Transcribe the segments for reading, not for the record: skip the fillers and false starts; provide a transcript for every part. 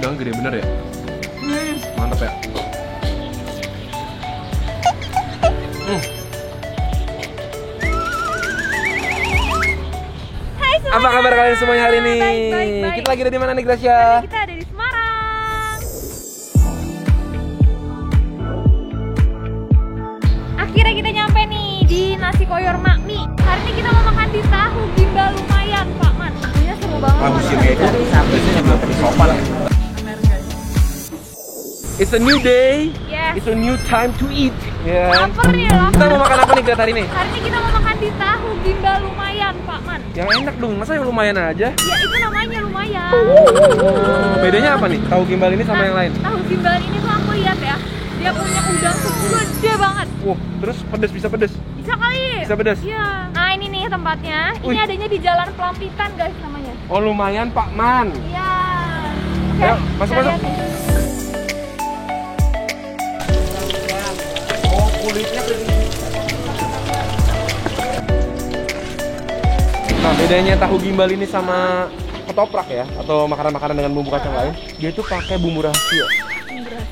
udangnya gede bener ya. Mantap ya. Hai semuanya. Apa kabar kalian semuanya hari ini? Baik. Kita lagi ada di mana nih, Gracia? Kita ada di Semarang. Akhirnya kita nyampe nih di Nasi Koyor Makmi. Hari ini kita mau makan di tahu gimbal lumayan, Pak Man. Tentunya seru banget. Bagusnya itu biasanya juga pakai sopan. It's a new day. Yes. It's a new time to eat. Ya. Lapar nih, lapar. Kita mau makan apa nih, Grat, hari ini? Hari ini kita mau makan di tahu gimbal lumayan, Pak Man. Yang enak dong, masa yang lumayan aja? Ya itu namanya lumayan. Bedanya apa nih? Tahu gimbal ini sama yang lain? Tahu gimbal ini tuh aku lihat ya, dia punya udang tuh gede banget. Terus pedes, bisa pedes? Bisa kali. Bisa pedas? Iya. Nah ini nih tempatnya. Ini adanya di Jalan Pelampitan guys namanya. Oh lumayan Pak Man. Iya. Ayo, masuk. Oh kulitnya Nah bedanya tahu gimbal ini sama ketoprak ya, atau makanan-makanan dengan bumbu kacang lain, dia tuh pakai bumbu rahasia.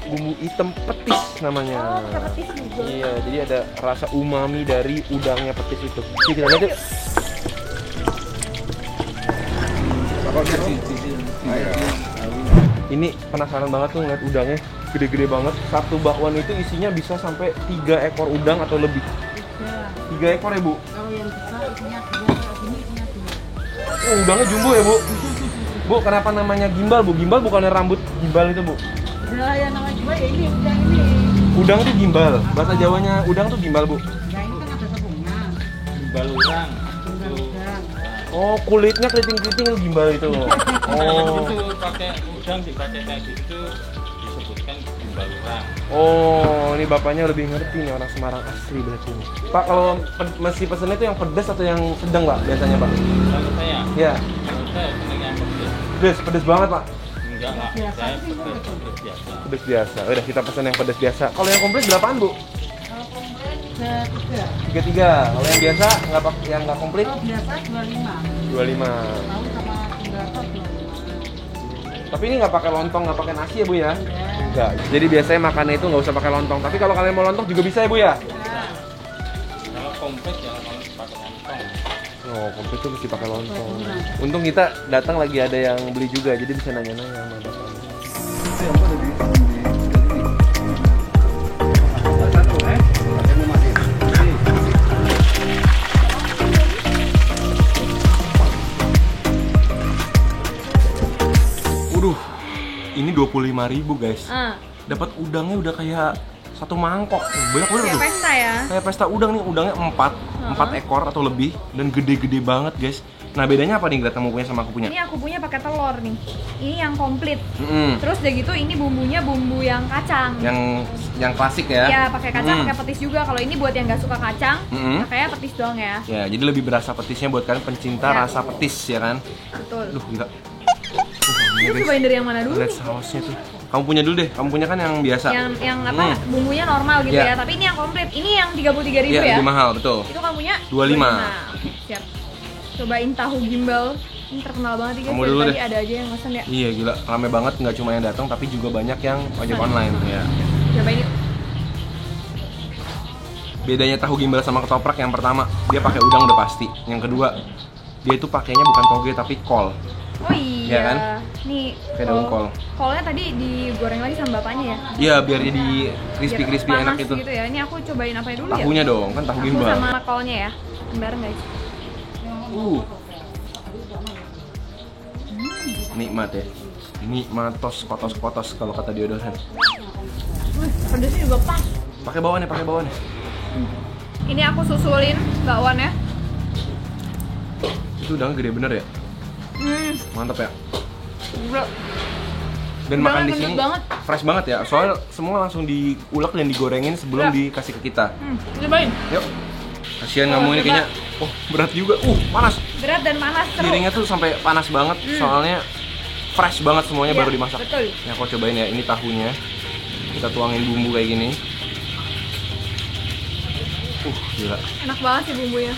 Bumbu hitam petis namanya. Oh, pakai petis juga. Iya, jadi ada rasa umami dari udangnya petis itu. Oke, kita lihat yuk. Ini penasaran banget tuh ngeliat udangnya, gede-gede banget. Satu bakwan itu isinya bisa sampai 3 ekor udang atau lebih. 3 ekor ya Bu? Kalau yang besar isinya 3, kalau ini isinya 2. Oh, udangnya jumbo ya Bu? Bu, kenapa namanya gimbal Bu? Gimbal bukannya rambut gimbal itu Bu? Nah, yang namanya juga ya ini udang ini. Udang tuh gimbal, bahasa Jawanya udang tuh gimbal Bu? Ya ini kan ada tepungnya. Gimbal udang. Gimbal udang. Oh, kulitnya keriting-keriting gimbal itu. Oh. Itu pakai udang dipakai kayak gitu disebutkan gimbal udang. Oh, ini bapaknya lebih ngerti nih, orang Semarang asli berarti ini. Pak, kalau mesti pesen itu yang pedas atau yang sedang Pak biasanya Pak? Kalau saya, Ya, seneng yang pedes. pedas banget Pak. Enggak lah, Biasa saya sih, pedes biasa. Pedas biasa. Udah kita pesen yang pedas biasa. Kalau yang komplit berapaan Bu? Kalau komplit 3. 33. Kalau yang biasa yang nggak komplit Kalau biasa 25. 25. Tahu sama tinggal 25. Tapi ini nggak pakai lontong, nggak pakai nasi ya Bu ya? Ya. Enggak. Jadi biasanya makannya itu nggak usah pakai lontong. Tapi kalau kalian mau lontong juga bisa ya Bu ya? Kalau komplit jangan kalau pakai lontong. Oh, komplit tuh mesti pakai lontong. Untung kita datang lagi ada yang beli juga, jadi bisa nanya-nanya sama bapaknya. Waduh, ini 25.000 guys. Dapat udangnya udah kayak satu mangkok. Banyak banget Kayak tuh. pesta ya. Kayak pesta udang nih, udangnya 4 ekor atau lebih dan gede-gede banget guys. Nah bedanya apa nih Grat kamu punya sama aku punya? Ini aku punya pakai telur nih. Ini yang komplit. Mm-mm. Terus udah gitu ini bumbunya bumbu yang kacang. Yang klasik ya? Ya pakai kacang, Mm. pakai petis juga. Kalau ini buat yang nggak suka kacang, Mm-mm. pakainya petis doang ya. Ya, jadi lebih berasa petisnya buat kalian pencinta Ya. rasa petis ya kan? Betul. Duh, gila. Ini cobain dari yang mana dulu? Lihat nih? sausnya tuh. Kamu punya dulu deh. Kamu punya kan yang biasa. Yang apa? Bumbunya normal gitu Ya. ya. Tapi ini yang komplit. Ini yang 33.000 Iya, ya. lebih mahal, betul. Itu kamu punya 25. Siap. Cobain tahu gimbal. Ini terkenal banget nih guys. Kamu Dari dulu tadi deh. ada aja yang mesen ya. Iya, gila. Rame banget, nggak cuma yang datang tapi juga banyak yang ojek online ya. Cobain itu. Bedanya tahu gimbal sama ketoprak yang pertama, dia pakai udang udah pasti. Yang kedua, dia itu pakainya bukan toge tapi kol. Oh iya. Iya kan? Nih. Kayak daun kol. Kolnya tadi digoreng lagi sama bapaknya ya. Iya, biar jadi crispy-crispy Biar enak panas itu. gitu ya. Ini aku cobain apa dulu ya? Tahunya dong, kan tahu Tahu gimbal. sama kolnya ya. Bareng guys. Nikmat ya. Nikmatos kotos-kotos kalau kata deodoran. Pedasnya juga pas. Pakai bawahnya, pakai bawahnya. Ini aku susulin bakwannya. Itu udangnya gede bener ya. Mantap ya. Gila. Dan Udangnya makan di gendut sini banget. fresh banget ya. Soalnya semua langsung diulek dan digorengin sebelum Ya. dikasih ke kita. Cobain. Yuk. Kasihan kamu ini coba. kayaknya. Oh, berat juga. Panas. Berat dan panas seru. Piringnya tuh sampai panas banget. Soalnya fresh banget semuanya Iya, baru dimasak. betul. Ini aku cobain ya. Ini tahunya. Kita tuangin bumbu kayak gini. Gila. Enak banget sih bumbunya.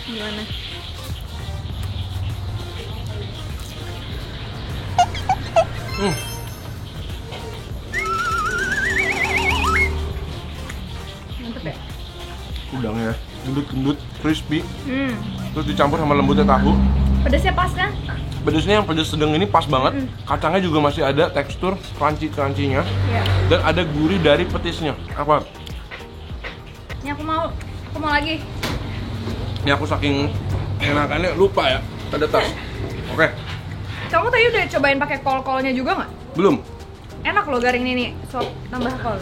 Gimana? Mantep ya. Udangnya gendut-gendut, crispy. Hmm. Terus dicampur sama lembutnya tahu. Pedasnya pas kan? Pedasnya yang pedas sedang ini pas banget. Kacangnya juga masih ada tekstur crunchy-crunchy-nya. Iya. Dan ada gurih dari petisnya. Apa? Ini aku mau lagi. Ini aku saking enakannya lupa ya. Ada tas. Oke, Kamu tadi udah cobain pakai kol-kolnya juga nggak? belum. Enak loh garing ini nih, sop tambah kol.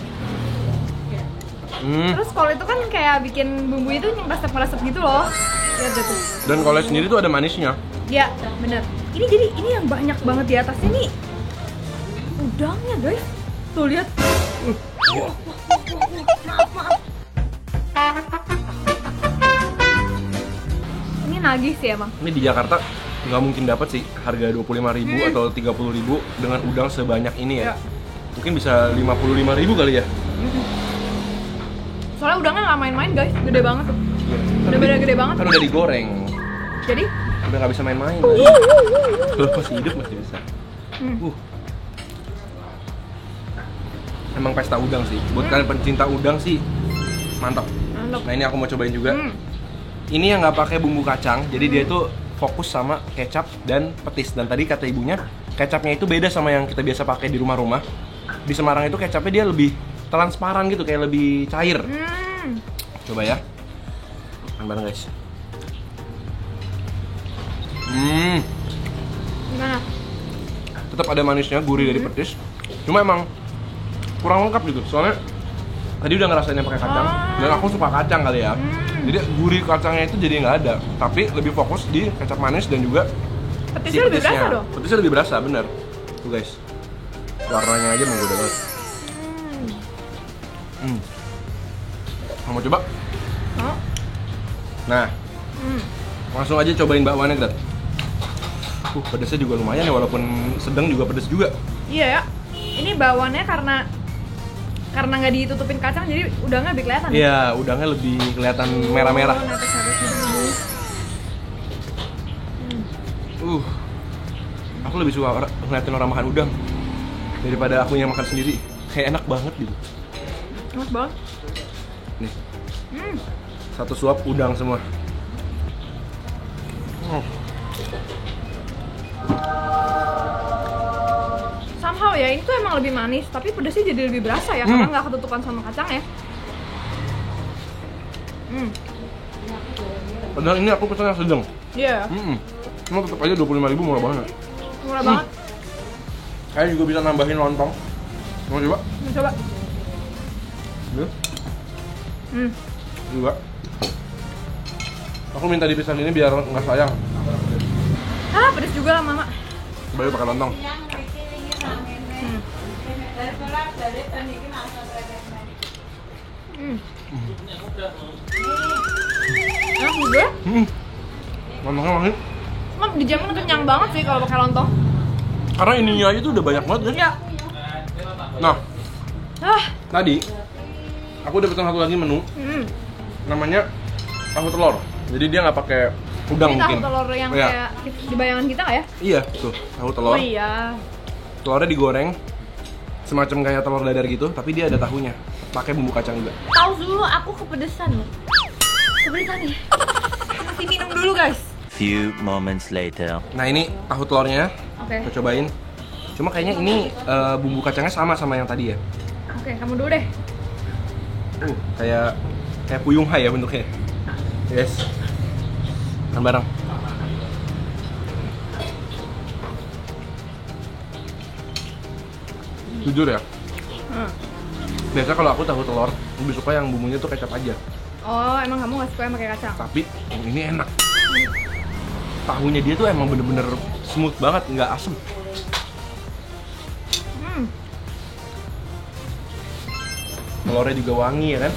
Hmm. Terus kol itu kan kayak bikin bumbu itu meresap-meresap gitu loh. Lihat deh tuh. Dan kolnya sendiri tuh ada manisnya. Iya, bener. Ini jadi ini yang banyak banget di atasnya nih. Udangnya guys. Tuh lihat. Maaf. Ini nagih sih emang. Ini di Jakarta nggak mungkin dapat sih harga 25.000 atau 30.000 dengan udang sebanyak ini ya. Iya. Mungkin bisa 55.000 kali ya. Soalnya udangnya nggak main-main guys, gede banget tuh. Bener-bener gede banget. Kan udah digoreng. Jadi, Udah nggak bisa main-main. Kalau masih hidup masih bisa. Emang pesta udang sih. Buat kalian pencinta udang sih mantap. mantap. Nah ini aku mau cobain juga. Ini yang nggak pakai bumbu kacang, jadi dia itu fokus sama kecap dan petis. Dan tadi kata ibunya, kecapnya itu beda sama yang kita biasa pakai di rumah-rumah. Di Semarang itu kecapnya dia lebih transparan gitu, kayak lebih cair. Coba ya. Makan bareng guys. Gimana? Tetap ada manisnya, gurih dari petis. Cuma emang kurang lengkap gitu. Soalnya tadi udah ngerasain yang pakai kacang, dan aku suka kacang kali ya. Jadi gurih kacangnya itu jadi nggak ada, tapi lebih fokus di kecap manis dan juga Petisnya lebih berasa dong. Petisnya lebih berasa, bener. Tuh guys, warnanya aja menggoda banget. Mau coba? Oh. Nah, langsung aja cobain bakwannya, Grat. Pedasnya juga lumayan ya, walaupun sedang juga pedas juga. Iya ya. Ini bawannya karena nggak ditutupin kacang, jadi udangnya lebih kelihatan. Iya, udangnya lebih kelihatan merah-merah. Netes-netes gitu. Aku lebih suka ngeliatin orang makan udang daripada aku yang makan sendiri. Kayak enak banget gitu. Enak banget. Nih, satu suap udang semua. Somehow ya, ini tuh emang lebih manis, tapi pedasnya jadi lebih berasa ya, karena nggak ketutupan sama kacang ya. Padahal ini aku pesan yang sedang. Iya. Cuma tetap aja 25.000 murah banget. Murah banget. Kalian juga bisa nambahin lontong. Mau coba? Mau coba. Yuk. Juga. Aku minta dipisahin ini biar nggak sayang. Pedas juga lah mama. Coba yuk pakai lontong. Enak juga. Lontongnya wangi. Cuma dijamin kenyang banget sih kalau pakai lontong. Karena ininya aja tuh udah banyak banget ya. Ya. Nah, tadi aku udah pesan satu lagi menu. Namanya tahu telur. Jadi dia nggak pakai udang Ini mungkin. tahu telur yang Iya. kayak di bayangan kita nggak ya? Iya, tuh tahu telur. Oh iya. Telurnya digoreng semacam kayak telur dadar gitu, tapi dia ada tahunya. Pakai bumbu kacang juga. Tahu dulu aku kepedesan loh. Kepedesan nih. Masih minum dulu guys. Few moments later. Nah ini tahu telurnya. Oke. Kita cobain. Cuma kayaknya ini bumbu kacangnya sama yang tadi ya. Oke, kamu dulu deh. Kayak puyung hai ya bentuknya. Yes. Makan bareng. Jujur ya. Biasa kalau aku tahu telur lebih suka yang bumbunya tuh kecap aja. Oh, emang kamu nggak suka yang pakai kacang? Tapi yang ini enak. Tahunya dia tuh emang bener-bener smooth banget, nggak asem. Telurnya juga wangi ya kan.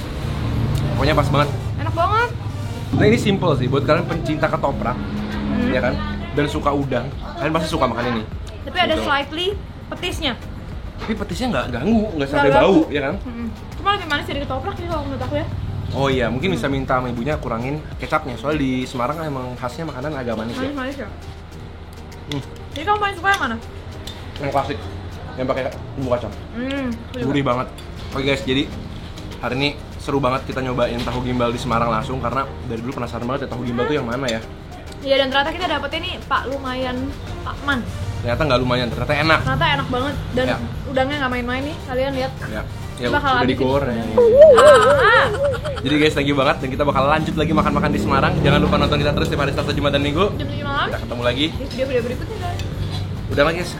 Pokoknya pas banget. Enak banget. Nah ini simple sih buat kalian pencinta ketoprak, ya kan? Dan suka udang, kalian pasti suka makan ini. Tapi ada Gitu. slightly petisnya. Tapi petisnya nggak ganggu, nggak sampai Nggak bau, ganggu. ya kan? Cuma lebih manis dari ketoprak sih kalau menurut aku ya. Oh iya, mungkin bisa minta sama ibunya kurangin kecapnya. Soalnya di Semarang emang khasnya makanan agak manis ya. Manis-manis ya. Jadi kamu paling suka yang mana? Yang klasik. yang pakai bumbu kacang. Gurih banget. Oke guys, jadi hari ini seru banget kita nyobain tahu gimbal di Semarang langsung karena dari dulu penasaran banget ya tahu gimbal tuh yang mana ya. Iya, dan ternyata kita dapetnya nih Pak lumayan Pak Man. Ternyata nggak lumayan, ternyata enak. Ternyata enak banget dan Ya. udangnya nggak main-main nih, kalian lihat. Ya Bakal udah habisin. digoreng. Ah. Jadi guys, thank you banget dan kita bakal lanjut lagi makan-makan di Semarang. Jangan lupa nonton kita terus tiap hari Sabtu, Jumat, dan Minggu. Jam 7 malam Kita ketemu lagi. di video-video berikutnya guys. Udah lagi guys.